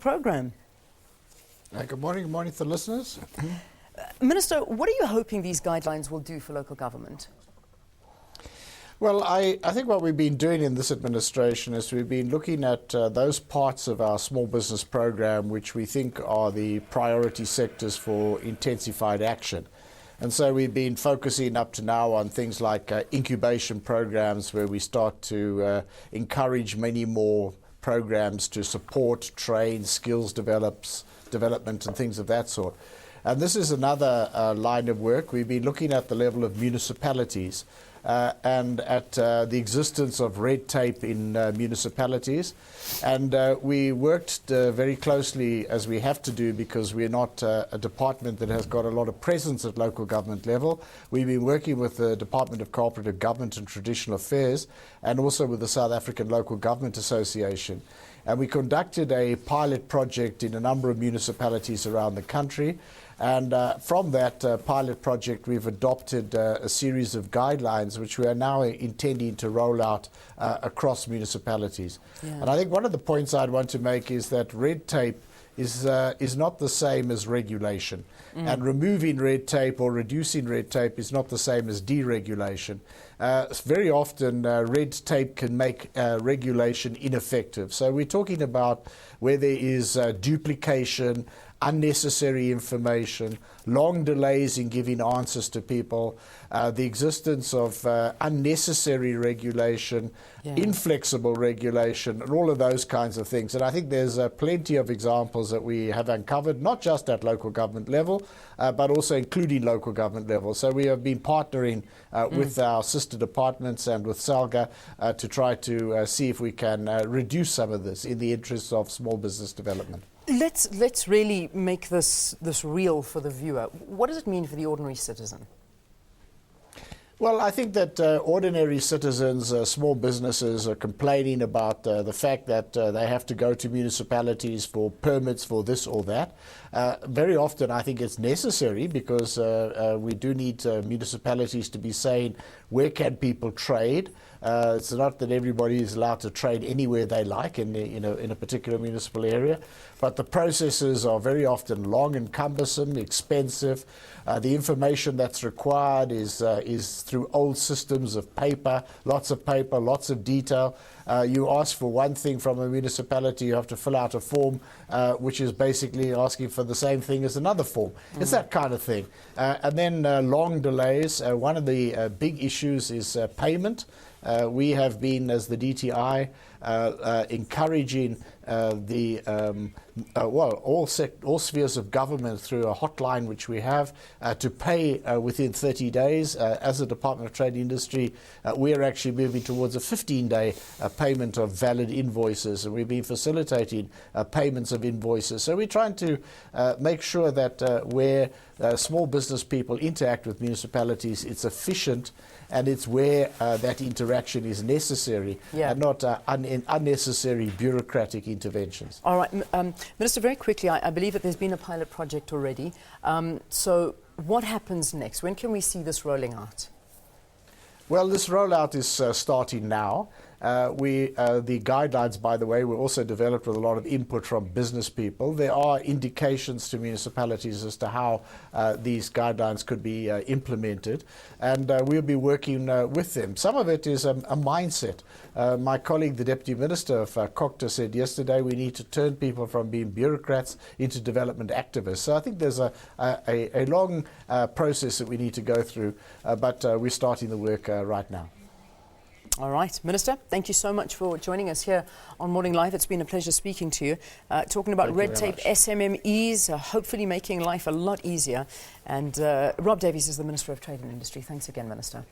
Program. Good morning. Good morning to the listeners. Minister, what are you hoping these guidelines will do for local government? Well, I think what we've been doing in this administration is we've been looking at those parts of our small business program which we think are the priority sectors for intensified action. And so we've been focusing up to now on things like incubation programs where we start to encourage many more programs to support, train, skills development and things of that sort. And this is another line of work. We've been looking at the level of municipalities and at the existence of red tape in municipalities. And we worked very closely, as we have to do, because we're not a department that has got a lot of presence at local government level. We've been working with the Department of Cooperative Government and Traditional Affairs and also with the South African Local Government Association. And we conducted a pilot project in a number of municipalities around the country. And from that pilot project, we've adopted a series of guidelines which we are now intending to roll out across municipalities. Yeah. And I think one of the points I'd want to make is that red tape is not the same as regulation. And removing red tape or reducing red tape is not the same as deregulation. Very often, red tape can make regulation ineffective. So we're talking about where there is duplication, unnecessary information, long delays in giving answers to people, the existence of unnecessary regulation, inflexible regulation, and all of those kinds of things. And I think there's plenty of examples that we have uncovered, not just at local government level, but also including local government level. So we have been partnering with our sister departments and with SALGA to try to see if we can reduce some of this in the interests of small business development. Let's really make this real for the viewer. What does it mean for the ordinary citizen? Well, I think that ordinary citizens, small businesses are complaining about the fact that they have to go to municipalities for permits for this or that. Very often I think it's necessary because we do need municipalities to be saying where can people trade. It's not that everybody is allowed to trade anywhere they like in a particular municipal area, but the processes are very often long and cumbersome, expensive. The information that's required is through old systems of paper, lots of detail. You ask for one thing from a municipality, you have to fill out a form which is basically asking for the same thing as another form. It's that kind of thing. And then long delays. One of the big issues is payment. We have been, as the DTI, encouraging all spheres of government through a hotline which we have to pay within 30 days. As a Department of Trade and Industry, we're actually moving towards a 15-day payment of valid invoices, and we've been facilitating payments of invoices. So we're trying to make sure that where small business people interact with municipalities, it's efficient and it's where that interaction is necessary and not unnecessary bureaucratic interventions. All right, Minister, very quickly, I believe that there's been a pilot project already. So what happens next? When can we see this rolling out? Well, this rollout is starting now. The guidelines, by the way, were also developed with a lot of input from business people. There are indications to municipalities as to how these guidelines could be implemented, and we'll be working with them. Some of it is a mindset. My colleague, the Deputy Minister of COCTA, said yesterday we need to turn people from being bureaucrats into development activists. So I think there's a long process that we need to go through, but we're starting the work right now. All right, Minister, thank you so much for joining us here on Morning Live. It's been a pleasure speaking to you. Talking about red tape, SMMEs, hopefully making life a lot easier. And Rob Davies is the Minister of Trade and Industry. Thanks again, Minister.